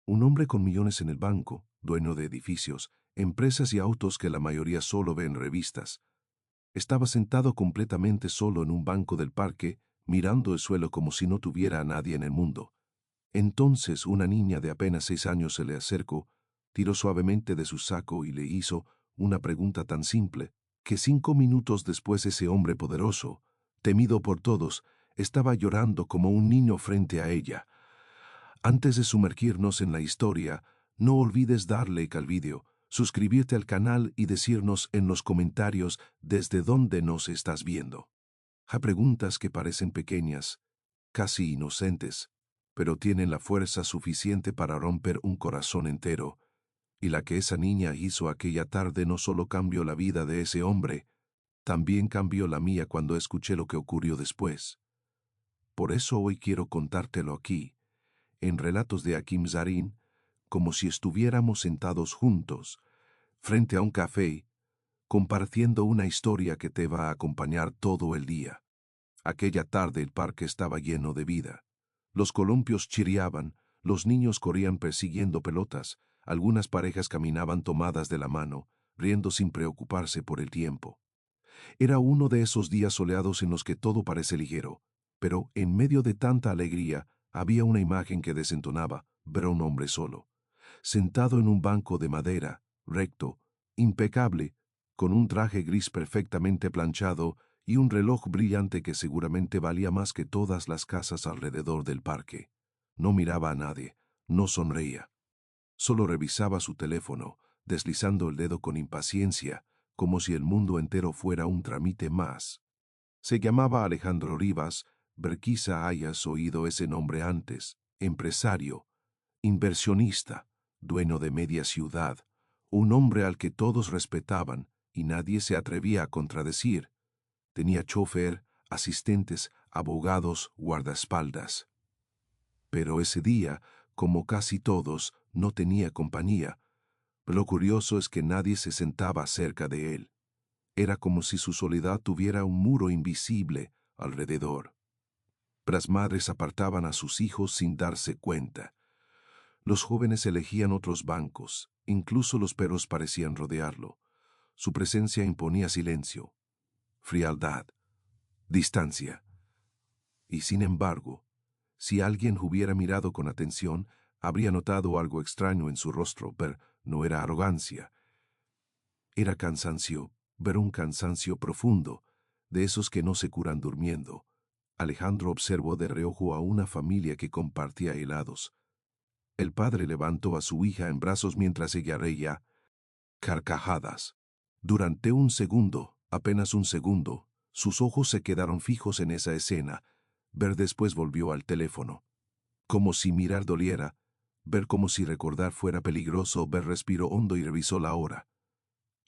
Un hombre con millones en el banco, dueño de edificios, empresas y autos que la mayoría solo ve en revistas. Estaba sentado completamente solo en un banco del parque, mirando el suelo como si no tuviera a nadie en el mundo. Entonces una niña de apenas 6 años se le acercó, tiró suavemente de su saco y le hizo una pregunta tan simple, que 5 minutos después ese hombre poderoso, temido por todos, estaba llorando como un niño frente a ella. Antes de sumergirnos en la historia, no olvides darle like al vídeo, suscribirte al canal y decirnos en los comentarios desde dónde nos estás viendo. Hay preguntas que parecen pequeñas, casi inocentes, pero tienen la fuerza suficiente para romper un corazón entero, y la que esa niña hizo aquella tarde no solo cambió la vida de ese hombre, también cambió la mía cuando escuché lo que ocurrió después. Por eso hoy quiero contártelo aquí, en Relatos de Hakim Zarin, como si estuviéramos sentados juntos, frente a un café, compartiendo una historia que te va a acompañar todo el día. Aquella tarde el parque estaba lleno de vida. Los columpios chirriaban, los niños corrían persiguiendo pelotas, algunas parejas caminaban tomadas de la mano, riendo sin preocuparse por el tiempo. Era uno de esos días soleados en los que todo parece ligero, pero en medio de tanta alegría había una imagen que desentonaba, ver a un hombre solo, sentado en un banco de madera, recto, impecable, con un traje gris perfectamente planchado y un reloj brillante que seguramente valía más que todas las casas alrededor del parque. No miraba a nadie, no sonreía. Solo revisaba su teléfono, deslizando el dedo con impaciencia, como si el mundo entero fuera un trámite más. Se llamaba Alejandro Rivas. Quizá hayas oído ese nombre antes. Empresario, inversionista, dueño de media ciudad, un hombre al que todos respetaban y nadie se atrevía a contradecir. Tenía chofer, asistentes, abogados, guardaespaldas. Pero ese día, como casi todos, no tenía compañía. Lo curioso es que nadie se sentaba cerca de él. Era como si su soledad tuviera un muro invisible alrededor. Las madres apartaban a sus hijos sin darse cuenta. Los jóvenes elegían otros bancos, incluso los perros parecían rodearlo. Su presencia imponía silencio, frialdad, distancia. Y sin embargo, si alguien hubiera mirado con atención, habría notado algo extraño en su rostro, pero no era arrogancia. Era cansancio, pero un cansancio profundo, de esos que no se curan durmiendo. Alejandro observó de reojo a una familia que compartía helados. El padre levantó a su hija en brazos mientras ella reía. Carcajadas. Durante un segundo, apenas un segundo, sus ojos se quedaron fijos en esa escena. Ver después volvió al teléfono. Como si mirar doliera, ver como si recordar fuera peligroso, Ver respiró hondo y revisó la hora.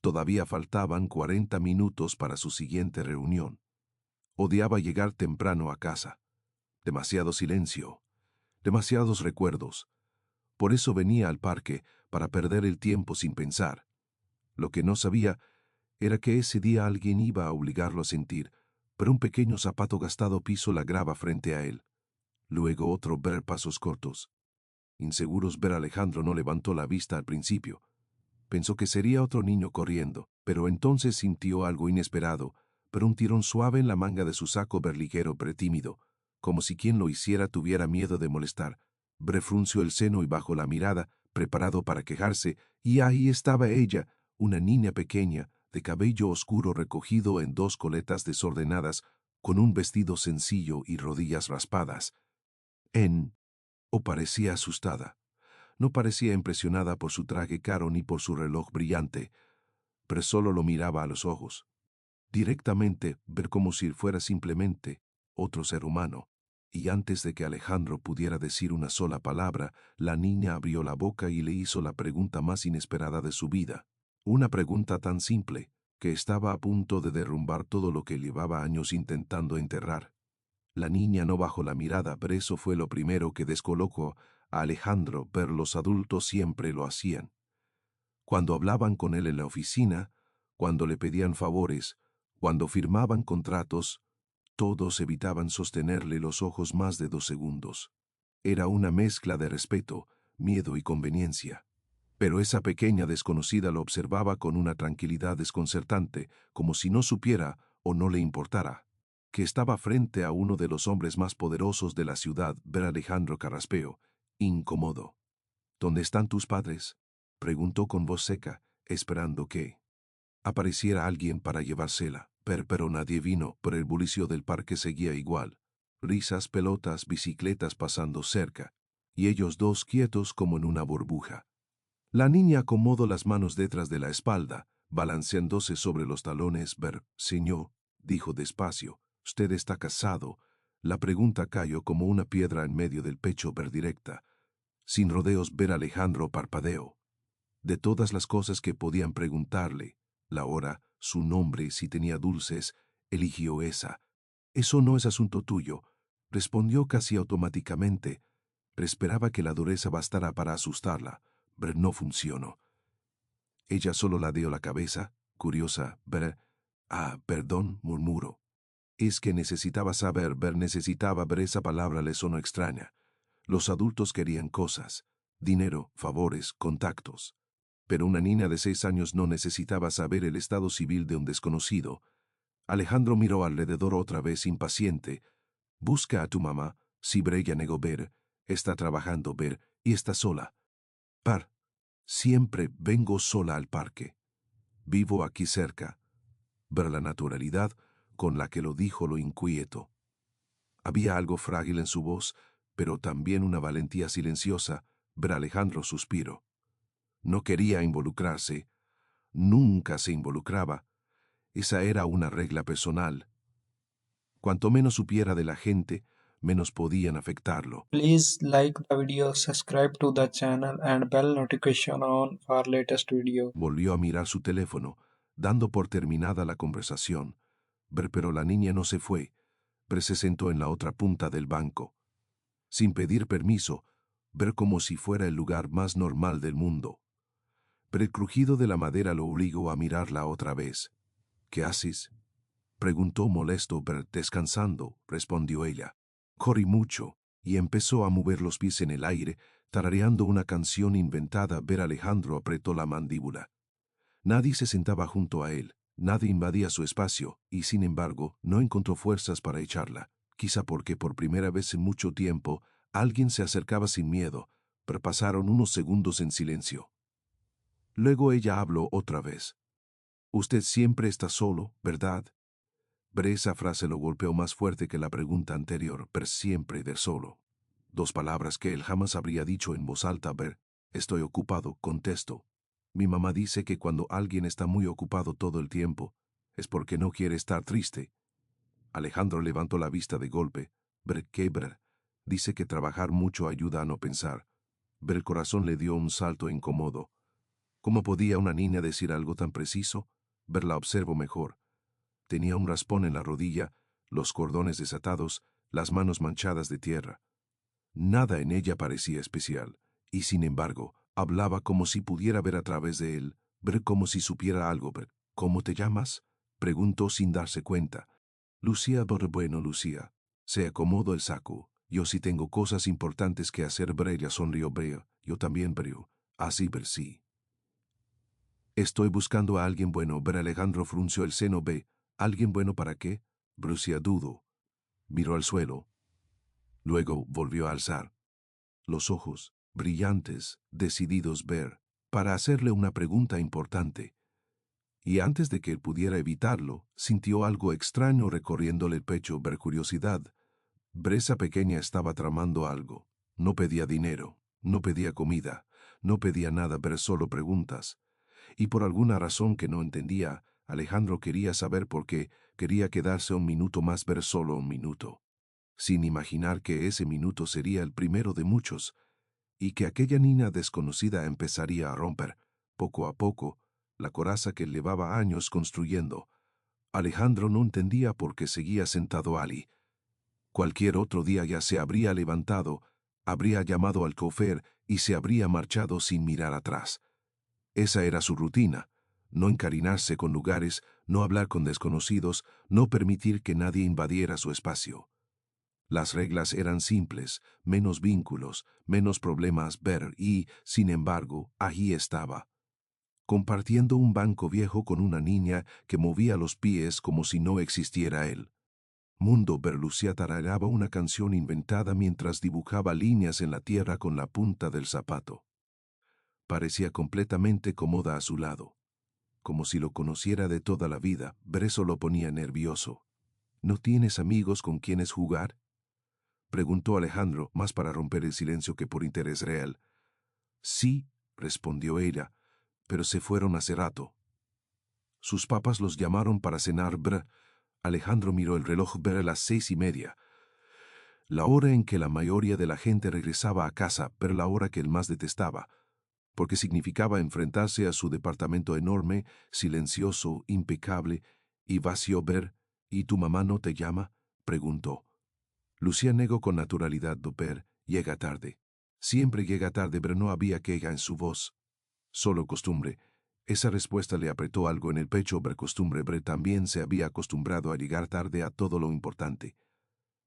Todavía faltaban 40 minutos para su siguiente reunión. Odiaba llegar temprano a casa. Demasiado silencio, demasiados recuerdos. Por eso venía al parque, para perder el tiempo sin pensar. Lo que no sabía era que ese día alguien iba a obligarlo a sentir, pero un pequeño zapato gastado pisó la grava frente a él. Luego otro, ver pasos cortos. Inseguros, Ver Alejandro no levantó la vista al principio. Pensó que sería otro niño corriendo, pero entonces sintió algo inesperado, pero un tirón suave en la manga de su saco, Ver ligero pero tímido, como si quien lo hiciera tuviera miedo de molestar. Ver frunció el seno y bajó la mirada, preparado para quejarse, y ahí estaba ella, una niña pequeña, de cabello oscuro recogido en dos coletas desordenadas, con un vestido sencillo y rodillas raspadas. O parecía asustada. No parecía impresionada por su traje caro ni por su reloj brillante, pero solo lo miraba a los ojos. Directamente, ver como si fuera simplemente otro ser humano. Y antes de que Alejandro pudiera decir una sola palabra, la niña abrió la boca y le hizo la pregunta más inesperada de su vida. Una pregunta tan simple, que estaba a punto de derrumbar todo lo que llevaba años intentando enterrar. La niña no bajó la mirada, pero eso fue lo primero que descolocó a Alejandro, pero los adultos siempre lo hacían. Cuando hablaban con él en la oficina, cuando le pedían favores, cuando firmaban contratos, todos evitaban sostenerle los ojos más de 2 segundos. Era una mezcla de respeto, miedo y conveniencia. Pero esa pequeña desconocida lo observaba con una tranquilidad desconcertante, como si no supiera o no le importara que estaba frente a uno de los hombres más poderosos de la ciudad. Ver a Alejandro carraspeo, incómodo. ¿Dónde están tus padres?, preguntó con voz seca, esperando que apareciera alguien para llevársela. Pero nadie vino. Por el bullicio del parque seguía igual. Risas, pelotas, bicicletas pasando cerca, y ellos dos quietos como en una burbuja. La niña acomodó las manos detrás de la espalda, balanceándose sobre los talones. Señor, dijo despacio, ¿usted está casado? La pregunta cayó como una piedra en medio del pecho. Directa. Sin rodeos. Alejandro parpadeó. De todas las cosas que podían preguntarle, la hora, su nombre, si tenía dulces, eligió esa. Eso no es asunto tuyo, respondió casi automáticamente. Esperaba que la dureza bastara para asustarla. No funcionó. Ella solo ladeó la cabeza, curiosa. Perdón, murmuró. Es que necesitaba saber. Necesitaba ver. Esa palabra le sonó extraña. Los adultos querían cosas, dinero, favores, contactos. Pero una niña de 6 años no necesitaba saber el estado civil de un desconocido. Alejandro miró alrededor otra vez, impaciente. Busca a tu mamá. Si. Ella negó. Está trabajando. Y está sola. Siempre vengo sola al parque. Vivo aquí cerca. La naturalidad con la que lo dijo lo inquieto. Había algo frágil en su voz, pero también una valentía silenciosa. Alejandro suspiró. No quería involucrarse. Nunca se involucraba. Esa era una regla personal. Cuanto menos supiera de la gente, menos podían afectarlo. Please like the video, subscribe to the channel and bell notification on for latest video. Volvió a mirar su teléfono, dando por terminada la conversación. Pero la niña no se fue. Se sentó en la otra punta del banco. Sin pedir permiso, como si fuera el lugar más normal del mundo. Pero el crujido de la madera lo obligó a mirarla otra vez. ¿Qué haces?, preguntó molesto. Descansando, respondió ella. Corrí mucho, y empezó a mover los pies en el aire, tarareando una canción inventada. Alejandro apretó la mandíbula. Nadie se sentaba junto a él, nadie invadía su espacio, y sin embargo, no encontró fuerzas para echarla. Quizá porque por primera vez en mucho tiempo, alguien se acercaba sin miedo, pero pasaron unos segundos en silencio. Luego ella habló otra vez. Usted siempre está solo, ¿verdad? Esa frase lo golpeó más fuerte que la pregunta anterior. Siempre de solo. 2 palabras que él jamás habría dicho en voz alta. Estoy ocupado, contestó. Mi mamá dice que cuando alguien está muy ocupado todo el tiempo, es porque no quiere estar triste. Alejandro levantó la vista de golpe. ¿Qué? Dice que trabajar mucho ayuda a no pensar. El corazón le dio un salto incómodo. ¿Cómo podía una niña decir algo tan preciso? La observo mejor. Tenía un raspón en la rodilla, los cordones desatados, las manos manchadas de tierra. Nada en ella parecía especial, y sin embargo, hablaba como si pudiera ver a través de él, como si supiera algo. ¿Cómo te llamas?, preguntó sin darse cuenta. Lucía. Bueno, Lucía. Se acomodó el saco. Yo sí tengo cosas importantes que hacer. Ella sonrió. Yo también. Así. Sí. Estoy buscando a alguien bueno. Alejandro frunció el seno. ¿Alguien bueno para qué? Lucía dudó. Miró al suelo. Luego volvió a alzar los ojos, brillantes, decididos. Para hacerle una pregunta importante. Y antes de que él pudiera evitarlo, sintió algo extraño recorriéndole el pecho. Curiosidad. Esa pequeña estaba tramando algo. No pedía dinero, no pedía comida, no pedía nada. Solo preguntas. Y por alguna razón que no entendía, Alejandro quería saber por qué. Quería quedarse un minuto más. Solo un minuto. Sin imaginar que ese minuto sería el primero de muchos, y que aquella niña desconocida empezaría a romper, poco a poco, la coraza que llevaba años construyendo. Alejandro no entendía por qué seguía sentado allí. Cualquier otro día ya se habría levantado, habría llamado al chofer y se habría marchado sin mirar atrás. Esa era su rutina: no encariñarse con lugares, no hablar con desconocidos, no permitir que nadie invadiera su espacio. Las reglas eran simples, menos vínculos, menos problemas ver y, sin embargo, allí estaba, compartiendo un banco viejo con una niña que movía los pies como si no existiera él. Mundo ver Lucía tarareaba una canción inventada mientras dibujaba líneas en la tierra con la punta del zapato. Parecía completamente cómoda a su lado, como si lo conociera de toda la vida. Ver eso lo ponía nervioso. ¿No tienes amigos con quienes jugar?, preguntó Alejandro, más para romper el silencio que por interés real. Sí, respondió ella, pero se fueron hace rato. Sus papás los llamaron para cenar. Alejandro miró el reloj. A las 6:30. La hora en que la mayoría de la gente regresaba a casa, pero la hora que él más detestaba, porque significaba enfrentarse a su departamento enorme, silencioso, impecable y vacío. ¿Y tu mamá no te llama?, preguntó. Lucía negó con naturalidad. Llega tarde. Siempre llega tarde. No había queja en su voz. Solo costumbre. Esa respuesta le apretó algo en el pecho. Costumbre. También se había acostumbrado a llegar tarde a todo lo importante.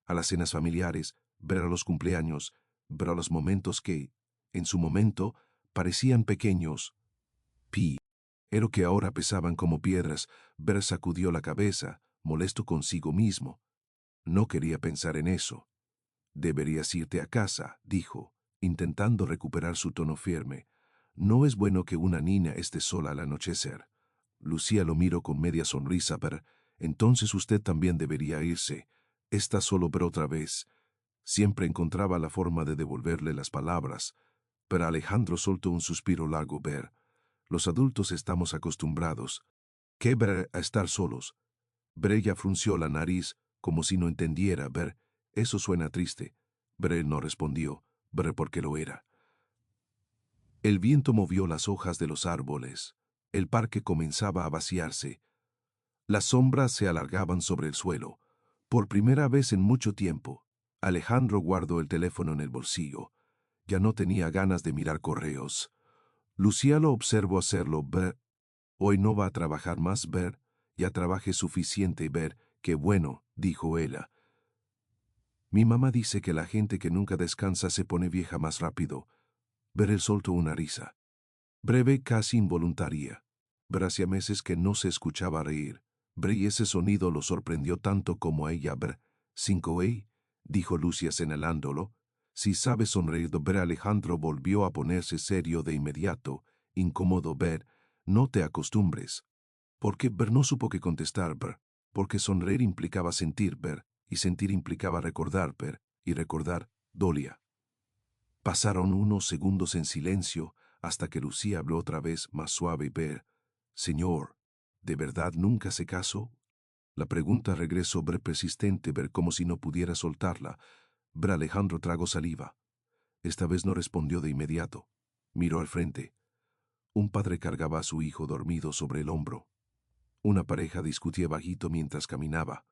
A las cenas familiares, a los cumpleaños, a los momentos que, en su momento, parecían pequeños. Pero que ahora pesaban como piedras. Sacudió la cabeza, molesto consigo mismo. No quería pensar en eso. Deberías irte a casa, dijo, intentando recuperar su tono firme. No es bueno que una niña esté sola al anochecer. Lucía lo miró con media sonrisa. Entonces usted también debería irse. Está solo. Otra vez. Siempre encontraba la forma de devolverle las palabras. Pero Alejandro soltó un suspiro largo. Los adultos estamos acostumbrados. ¿Qué a estar solos? Ella frunció la nariz, como si no entendiera. Eso suena triste. Él no respondió. Porque lo era. El viento movió las hojas de los árboles. El parque comenzaba a vaciarse. Las sombras se alargaban sobre el suelo. Por primera vez en mucho tiempo, Alejandro guardó el teléfono en el bolsillo. Ya no tenía ganas de mirar correos. Lucía lo observó hacerlo. Hoy no va a trabajar más. Ya trabajé suficiente. Qué bueno, dijo ella. Mi mamá dice que la gente que nunca descansa se pone vieja más rápido. Él soltó una risa. Breve, casi involuntaria. Hacía meses que no se escuchaba reír. Y ese sonido lo sorprendió tanto como a ella. 5, dijo Lucía señalándolo. Si sabes sonreír. Alejandro volvió a ponerse serio de inmediato, incómodo. No te acostumbres. Porque no supo qué contestar. Porque sonreír implicaba sentir. Y sentir implicaba recordar. Y recordar dolía. Pasaron unos segundos en silencio hasta que Lucía habló otra vez, más suave. Señor, ¿de verdad nunca se casó? La pregunta regresó. Persistente. Como si no pudiera soltarla. Alejandro tragó saliva. Esta vez no respondió de inmediato. Miró al frente. Un padre cargaba a su hijo dormido sobre el hombro. Una pareja discutía bajito mientras caminaba.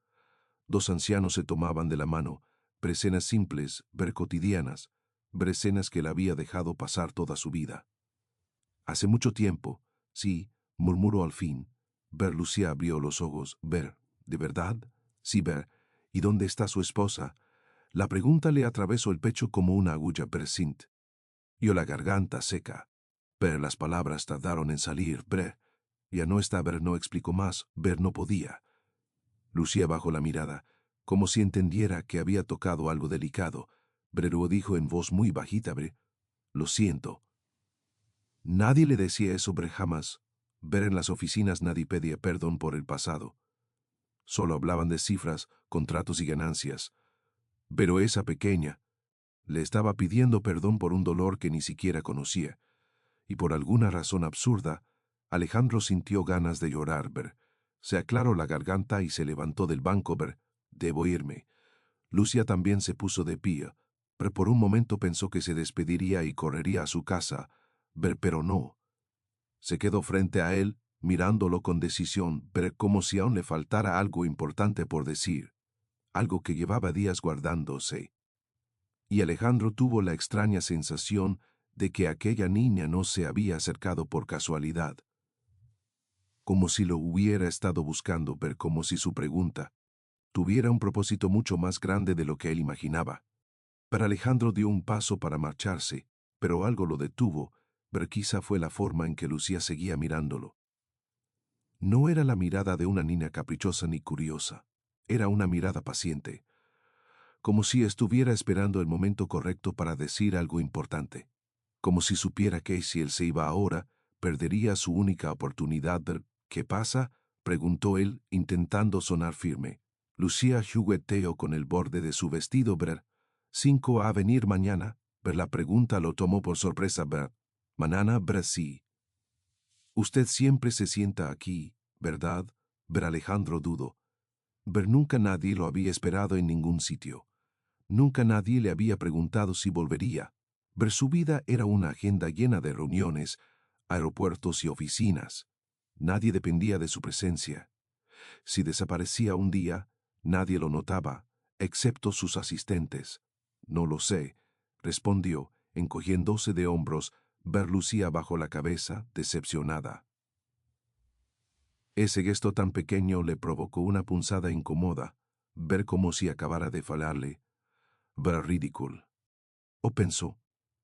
Dos ancianos se tomaban de la mano. Escenas simples, cotidianas. Escenas que él había dejado pasar toda su vida. Hace mucho tiempo, sí, murmuró al fin. Lucía abrió los ojos. ¿De verdad? Sí. ¿Y dónde está su esposa? La pregunta le atravesó el pecho como una agulla. Y la garganta seca. Las palabras tardaron en salir. Ya no está. No explicó más. No podía. Lucía bajó la mirada, como si entendiera que había tocado algo delicado. Lo dijo en voz muy bajita. Lo siento. Nadie le decía eso. Jamás. En las oficinas nadie pedía perdón por el pasado. Solo hablaban de cifras, contratos y ganancias. Pero esa pequeña le estaba pidiendo perdón por un dolor que ni siquiera conocía. Y por alguna razón absurda, Alejandro sintió ganas de llorar. Se aclaró la garganta y se levantó del banco. Debo irme. Lucía también se puso de pie, pero por un momento pensó que se despediría y correría a su casa. Pero no. Se quedó frente a él, mirándolo con decisión, como si aún le faltara algo importante por decir, algo que llevaba días guardándose. Y Alejandro tuvo la extraña sensación de que aquella niña no se había acercado por casualidad. Como si lo hubiera estado buscando. Como si su pregunta, tuviera un propósito mucho más grande de lo que él imaginaba. Pero Alejandro dio un paso para marcharse, pero algo lo detuvo, pero quizá fue la forma en que Lucía seguía mirándolo. No era la mirada de una niña caprichosa ni curiosa, era una mirada paciente, como si estuviera esperando el momento correcto para decir algo importante, como si supiera que si él se iba ahora, perdería su única oportunidad. ¿Qué pasa?, preguntó él, intentando sonar firme. Lucía jugueteó con el borde de su vestido. Ver, 5 a venir mañana. Ver, la pregunta lo tomó por sorpresa. Ver, mañana. Ver, sí. Usted siempre se sienta aquí, ¿verdad? Ver, Alejandro dudó. Ver, nunca nadie lo había esperado en ningún sitio. Nunca nadie le había preguntado si volvería. Ver, su vida era una agenda llena de reuniones, aeropuertos y oficinas. Nadie dependía de su presencia. Si desaparecía un día, nadie lo notaba, excepto sus asistentes. No lo sé, respondió, encogiéndose de hombros. Ver, lucía bajo la cabeza, decepcionada. Ese gesto tan pequeño le provocó una punzada incómoda, ver como si acabara de falarle. Ver, ridículo. O pensó,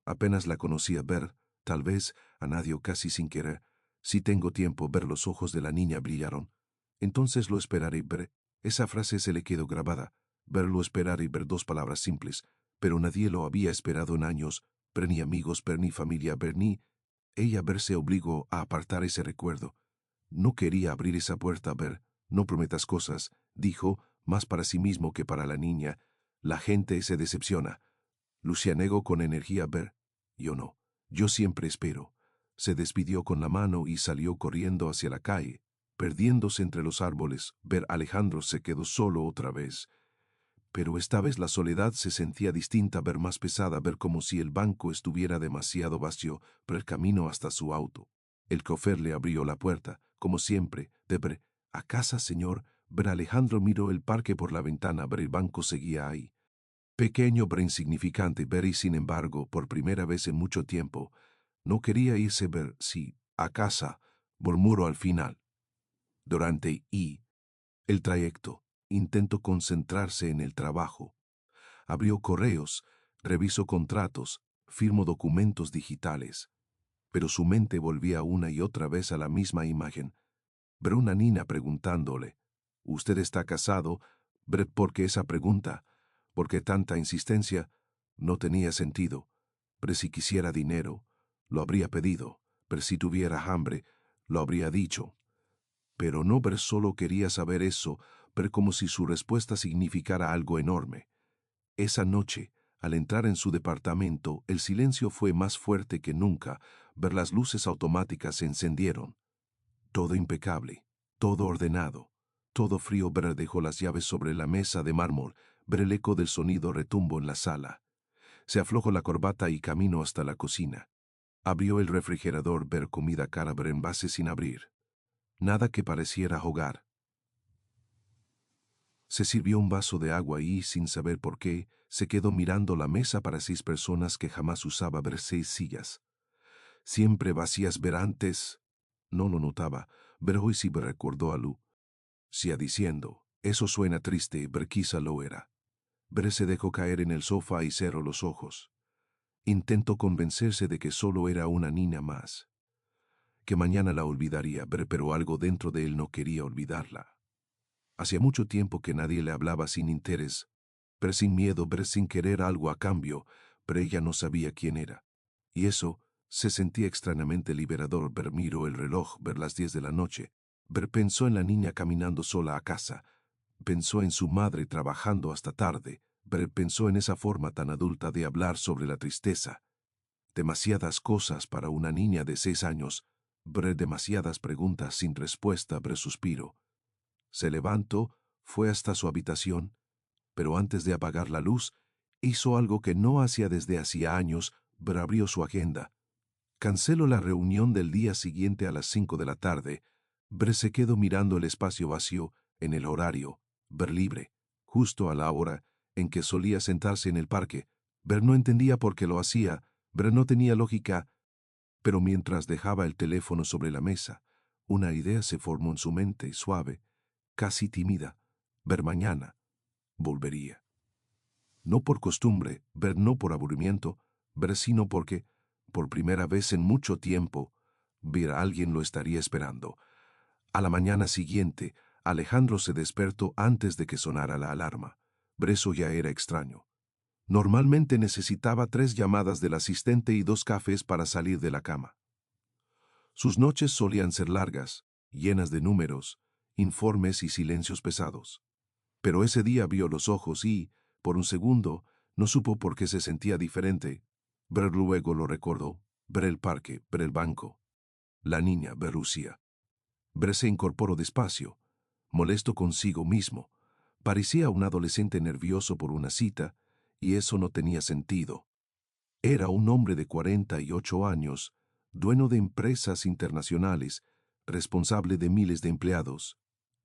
apenas la conocía. Ver, tal vez, a nadie o casi sin querer. Si tengo tiempo. Ver, los ojos de la niña brillaron. Entonces lo esperaré. Ver, esa frase se le quedó grabada. Verlo esperar y ver, 2 palabras simples, pero nadie lo había esperado en años. Ver, ni amigos. Ver, ni familia. Ver, ni... Ella. Ver, se obligó a apartar ese recuerdo. No quería abrir esa puerta. Ver, no prometas cosas, dijo, más para sí mismo que para la niña. La gente se decepciona. Lucía negó con energía. Ver, yo no. Yo siempre espero. Se despidió con la mano y salió corriendo hacia la calle, perdiéndose entre los árboles. Ver, Alejandro se quedó solo otra vez. Pero esta vez la soledad se sentía distinta. Ver, más pesada. Ver, como si el banco estuviera demasiado vacío. Ver, el camino hasta su auto. El chofer le abrió la puerta, como siempre. Ver, ¿a casa, señor? Ver, Alejandro miró el parque por la ventana. Ver, el banco seguía ahí. Pequeño pero insignificante. Ver, y sin embargo, por primera vez en mucho tiempo, no quería irse. Ver, sí, a casa, murmuró al final. Durante el trayecto, intentó concentrarse en el trabajo. Abrió correos, revisó contratos, firmó documentos digitales. Pero su mente volvía una y otra vez a la misma imagen. Ver, una niña preguntándole, ¿usted está casado? Ver, ¿por qué esa pregunta? ¿Por qué tanta insistencia? No tenía sentido. Pero si quisiera dinero, lo habría pedido. Pero si tuviera hambre, lo habría dicho. Pero no. Ver, solo quería saber eso. Ver, como si su respuesta significara algo enorme. Esa noche, al entrar en su departamento, el silencio fue más fuerte que nunca. Ver, las luces automáticas se encendieron. Todo impecable, todo ordenado, todo frío. Ver, dejó las llaves sobre la mesa de mármol. Ver, el eco del sonido retumbó en la sala. Se aflojó la corbata y caminó hasta la cocina. Abrió el refrigerador. Ver, comida cara. Ver, envase sin abrir. Nada que pareciera hogar. Se sirvió un vaso de agua y, sin saber por qué, se quedó mirando la mesa para 6 personas que jamás usaba. Ver, 6 sillas. Siempre vacías. Ver, antes no lo notaba. Ver, hoy sí. Ver, recordó a Lucía diciendo, eso suena triste. Ver, quizá lo era. Ver, se dejó caer en el sofá y cerró los ojos. Intentó convencerse de que solo era una niña más, que mañana la olvidaría. Ver, pero algo dentro de él no quería olvidarla. Hacía mucho tiempo que nadie le hablaba sin interés, pero sin miedo. Ver, sin querer algo a cambio, pero ella no sabía quién era. Y eso se sentía extrañamente liberador. Ver, miró el reloj. Ver, las 10 de la noche. Ver, pensó en la niña caminando sola a casa. Pensó en su madre trabajando hasta tarde. Ver, pensó en esa forma tan adulta de hablar sobre la tristeza. Demasiadas cosas para una niña de 6 años. Ver, demasiadas preguntas sin respuesta. Ver, suspiro. Se levantó, fue hasta su habitación, pero antes de apagar la luz, hizo algo que no hacía desde hacía años. Ver, abrió su agenda. Canceló la reunión del día siguiente a las 5 de la tarde. Ver, se quedó mirando el espacio vacío en el horario. Ver, libre, justo a la hora en que solía sentarse en el parque. Ver, no entendía por qué lo hacía. Ver, no tenía lógica. Pero mientras dejaba el teléfono sobre la mesa, una idea se formó en su mente, suave, casi tímida. Ver, mañana, volvería. No por costumbre, no por aburrimiento, sino porque, por primera vez en mucho tiempo, a alguien lo estaría esperando. A la mañana siguiente, Alejandro se despertó antes de que sonara la alarma. Eso ya era extraño. Normalmente necesitaba 3 llamadas del asistente y 2 cafés para salir de la cama. Sus noches solían ser largas, llenas de números, informes y silencios pesados. Pero ese día abrió los ojos y, por un segundo, no supo por qué se sentía diferente. Luego lo recordó. El parque, el banco. La niña, Lucía. Se incorporó despacio, molesto consigo mismo. Parecía un adolescente nervioso por una cita, y eso no tenía sentido. Era un hombre de 48 años, dueño de empresas internacionales, responsable de miles de empleados.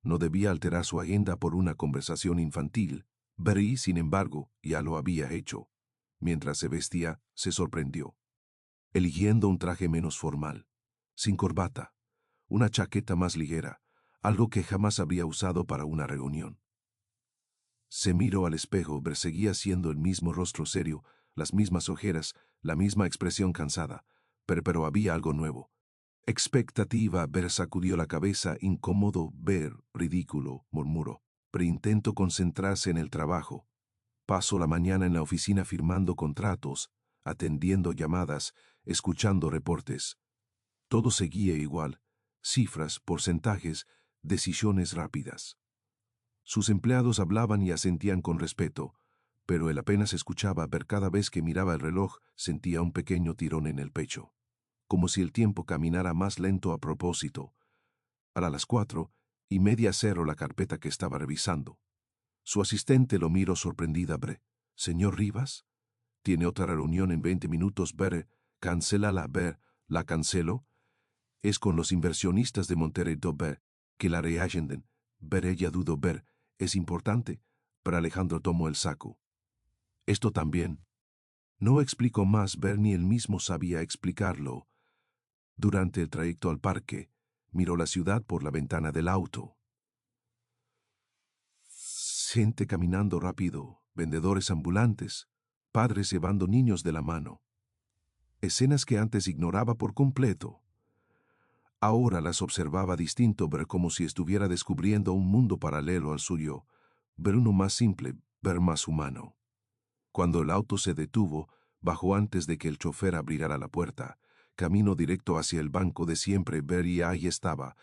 No debía alterar su agenda por una conversación infantil. Barry, sin embargo, ya lo había hecho. Mientras se vestía, se sorprendió. Eligiendo un traje menos formal, sin corbata, una chaqueta más ligera, algo que jamás habría usado para una reunión. Se miró al espejo, seguía siendo el mismo rostro serio, las mismas ojeras, la misma expresión cansada, pero había algo nuevo. Expectativa, sacudió la cabeza, incómodo, ridículo, murmuró. Intento concentrarse en el trabajo. Paso la mañana en la oficina firmando contratos, atendiendo llamadas, escuchando reportes. Todo seguía igual, cifras, porcentajes, decisiones rápidas. Sus empleados hablaban y asentían con respeto, pero él apenas escuchaba. Cada vez que miraba el reloj sentía un pequeño tirón en el pecho, como si el tiempo caminara más lento a propósito. A las 4:30 cerró la carpeta que estaba revisando. Su asistente lo miró sorprendida. Señor Rivas, tiene otra reunión en 20 minutos. Cancélala. ¿La cancelo? Es con los inversionistas de Monterrey. Que la reagenden. Ella dudó. Es importante. Pero Alejandro tomó el saco. Esto también. No explicó más. Ni él mismo sabía explicarlo. Durante el trayecto al parque, miró la ciudad por la ventana del auto. Gente caminando rápido, vendedores ambulantes, padres llevando niños de la mano. Escenas que antes ignoraba por completo. Ahora las observaba distinto, como si estuviera descubriendo un mundo paralelo al suyo, uno más simple, más humano. Cuando el auto se detuvo, bajó antes de que el chofer abriera la puerta. Camino directo hacia el banco de siempre. Y ahí estaba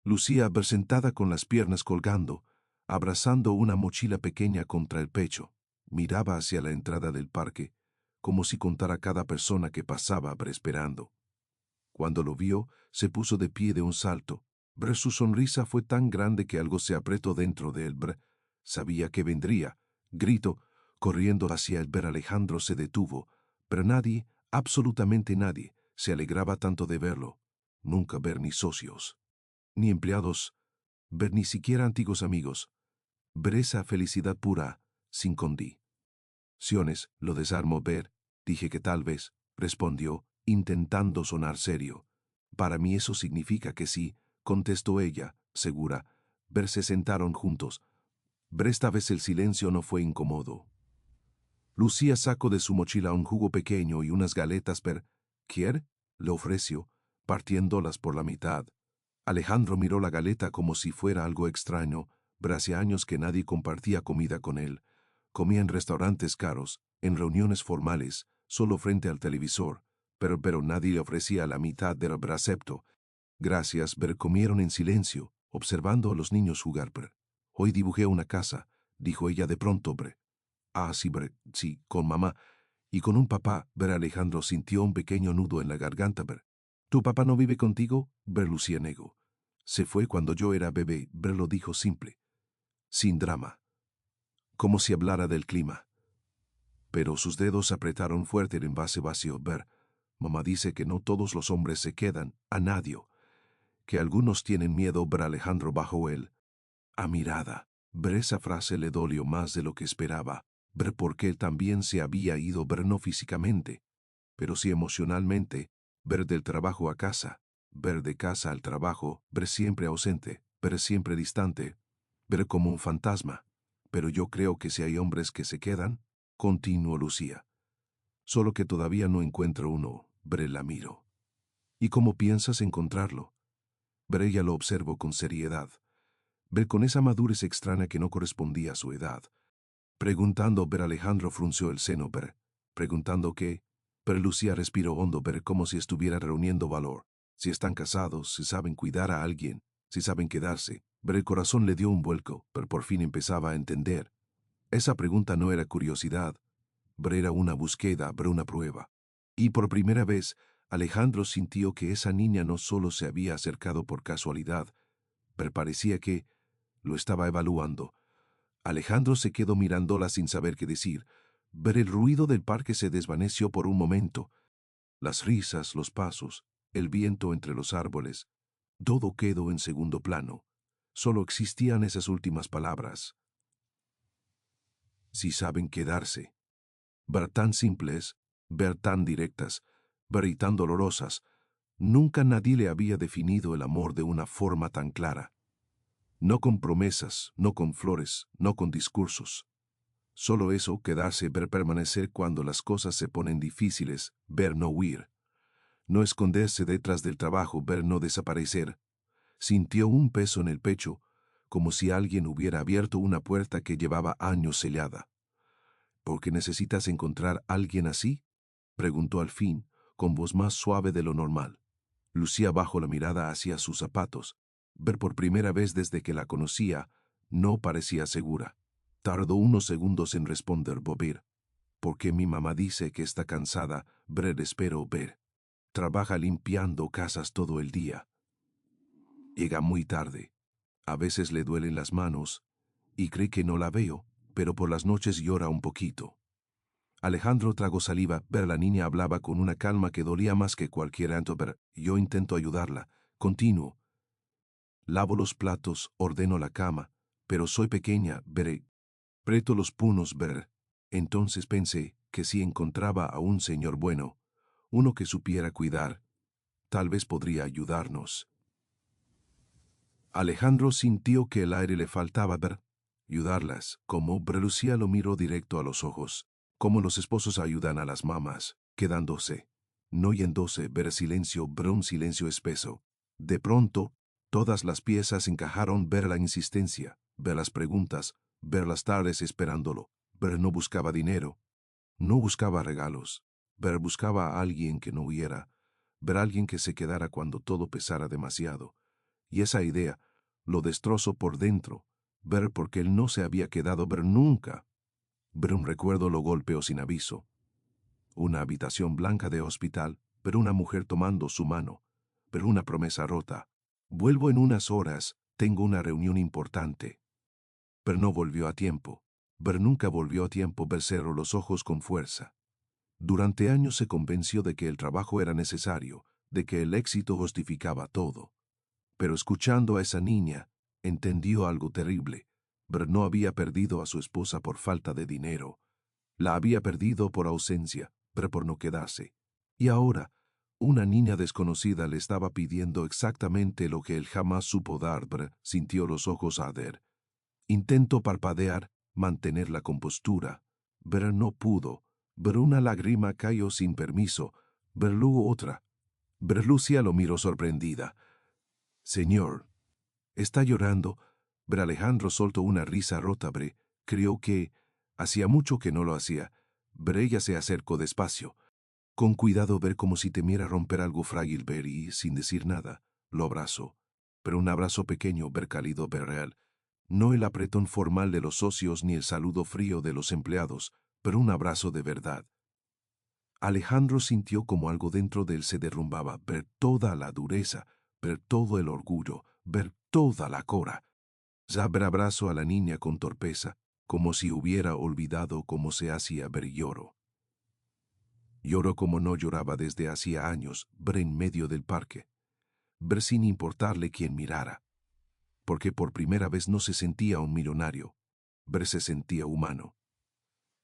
Lucía, sentada con las piernas colgando, abrazando una mochila pequeña contra el pecho. Miraba hacia la entrada del parque, como si contara cada persona que pasaba esperando. Cuando lo vio, se puso de pie de un salto. Su sonrisa fue tan grande que algo se apretó dentro de él. Sabía que vendría. Gritó, corriendo hacia él. Alejandro se detuvo, pero nadie, absolutamente nadie, se alegraba tanto de verlo. Nunca ni socios, ni empleados, ni siquiera antiguos amigos. Esa felicidad pura, sin condiciones, lo desarmó. Dije que tal vez, respondió, intentando sonar serio. Para mí eso significa que sí, contestó ella, segura. Se sentaron juntos. Esta vez el silencio no fue incómodo. Lucía sacó de su mochila un jugo pequeño y unas galetas. ¿Quiere? Le ofreció, partiéndolas por la mitad. Alejandro miró la galeta como si fuera algo extraño. Hace años que nadie compartía comida con él. Comía en restaurantes caros, en reuniones formales, solo frente al televisor, pero nadie le ofrecía la mitad del acepto. Gracias. Comieron en silencio, observando a los niños jugar. Hoy dibujé una casa, dijo ella de pronto. Ah, sí, sí, con mamá. Y con un papá. Alejandro sintió un pequeño nudo en la garganta. ¿Tu papá no vive contigo? Lucía negó. Se fue cuando yo era bebé. Lo dijo simple, sin drama, como si hablara del clima. Pero sus dedos apretaron fuerte el envase vacío. Mamá dice que no todos los hombres se quedan, a nadie, que algunos tienen miedo. Alejandro bajó él a mirada. Esa frase le dolió más de lo que esperaba. Porque él también se había ido. No físicamente, pero sí emocionalmente. Del trabajo a casa, de casa al trabajo. Siempre ausente, siempre distante. Como un fantasma. Pero yo creo que si hay hombres que se quedan, continuó Lucía. Solo que todavía no encuentro uno, Bre la miro. ¿Y cómo piensas encontrarlo? Bre ya lo observo con seriedad. Bre con esa madurez extraña que no correspondía a su edad. Preguntando, Bre Alejandro frunció el seno, Bre. Preguntando qué, Bre Lucía respiró hondo, Bre como si estuviera reuniendo valor. Si están casados, si saben cuidar a alguien, si saben quedarse. Bre el corazón le dio un vuelco, pero por fin empezaba a entender. Esa pregunta no era curiosidad, Bre era una búsqueda, Bre una prueba. Y por primera vez, Alejandro sintió que esa niña no solo se había acercado por casualidad, pero parecía que lo estaba evaluando. Alejandro se quedó mirándola sin saber qué decir. Bre el ruido del parque se desvaneció por un momento. Las risas, los pasos, el viento entre los árboles, todo quedó en segundo plano. Solo existían esas últimas palabras. Si saben quedarse. Ver tan simples, ver tan directas, ver y tan dolorosas. Nunca nadie le había definido el amor de una forma tan clara. No con promesas, no con flores, no con discursos. Solo eso, quedarse, ver permanecer cuando las cosas se ponen difíciles, ver no huir. No esconderse detrás del trabajo, ver no desaparecer. Sintió un peso en el pecho, como si alguien hubiera abierto una puerta que llevaba años sellada. ¿Por qué necesitas encontrar a alguien así? Preguntó al fin, con voz más suave de lo normal. Lucía bajó la mirada hacia sus zapatos. Ver por primera vez desde que la conocía, no parecía segura. Tardó unos segundos en responder Bobir. Porque mi mamá dice que está cansada, Bre espero ver. Trabaja limpiando casas todo el día. Llega muy tarde. A veces le duelen las manos, y cree que no la veo, pero por las noches llora un poquito. Alejandro tragó saliva, pero la niña hablaba con una calma que dolía más que cualquier llanto. Yo intento ayudarla. Continuo. Lavo los platos, ordeno la cama, pero soy pequeña, veré. Preto los puños, ver. Entonces pensé que si encontraba a un señor bueno, uno que supiera cuidar, tal vez podría ayudarnos. Alejandro sintió que el aire le faltaba, ver. Ayudarlas, como Lucía lo miró directo a los ojos. Como los esposos ayudan a las mamás, quedándose, no yéndose, ver silencio, ver un silencio espeso. De pronto, todas las piezas encajaron, ver la insistencia, ver las preguntas, ver las tardes esperándolo. Ver no buscaba dinero, no buscaba regalos, ver buscaba a alguien que no huyera, ver a alguien que se quedara cuando todo pesara demasiado. Y esa idea lo destrozó por dentro, ver porque él no se había quedado, ver nunca. Ver un recuerdo lo golpeó sin aviso. Una habitación blanca de hospital, pero una mujer tomando su mano, pero una promesa rota. Vuelvo en unas horas, tengo una reunión importante. Pero no volvió a tiempo. Ver nunca volvió a tiempo. Ver cerró los ojos con fuerza. Durante años se convenció de que el trabajo era necesario, de que el éxito justificaba todo. Pero escuchando a esa niña, entendió algo terrible. Ver no había perdido a su esposa por falta de dinero. La había perdido por ausencia, pero por no quedarse. Y ahora, una niña desconocida le estaba pidiendo exactamente lo que él jamás supo dar. Bre sintió los ojos arder. Intentó parpadear, mantener la compostura. Bre no pudo. Bre una lágrima cayó sin permiso. Bre luego otra. Bre Lucía lo miró sorprendida. Señor, ¿está llorando? Bre Alejandro soltó una risa rota. Bre creyó que hacía mucho que no lo hacía. Bre ella se acercó despacio. Con cuidado, ver como si temiera romper algo frágil, ver y, sin decir nada, lo abrazó. Pero un abrazo pequeño, ver cálido, ver real. No el apretón formal de los socios ni el saludo frío de los empleados, pero un abrazo de verdad. Alejandro sintió como algo dentro de él se derrumbaba, ver toda la dureza, ver todo el orgullo, ver toda la cora. Ver abrazo a la niña con torpeza, como si hubiera olvidado cómo se hacía, ver lloro. Lloró como no lloraba desde hacía años, ver en medio del parque, ver sin importarle quién mirara, porque por primera vez no se sentía un millonario, ver se sentía humano.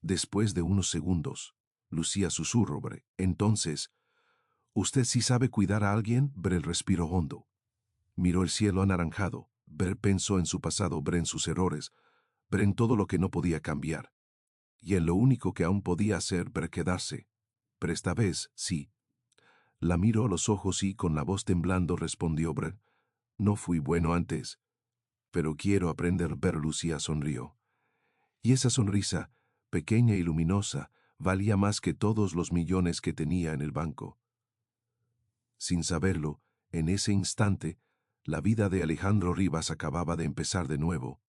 Después de unos segundos, Lucía susurró, Bre. Entonces, ¿usted sí sabe cuidar a alguien? Bre el respiro hondo. Miró el cielo anaranjado, Bre pensó en su pasado, Bre en sus errores. pero en todo lo que no podía cambiar. Y en lo único que aún podía hacer para quedarse. Pero esta vez, sí. La miró a los ojos y, con la voz temblando, respondió Brett: no fui bueno antes, pero quiero aprender. Ver Lucía sonrió. Y esa sonrisa, pequeña y luminosa, valía más que todos los millones que tenía en el banco. Sin saberlo, en ese instante, la vida de Alejandro Rivas acababa de empezar de nuevo,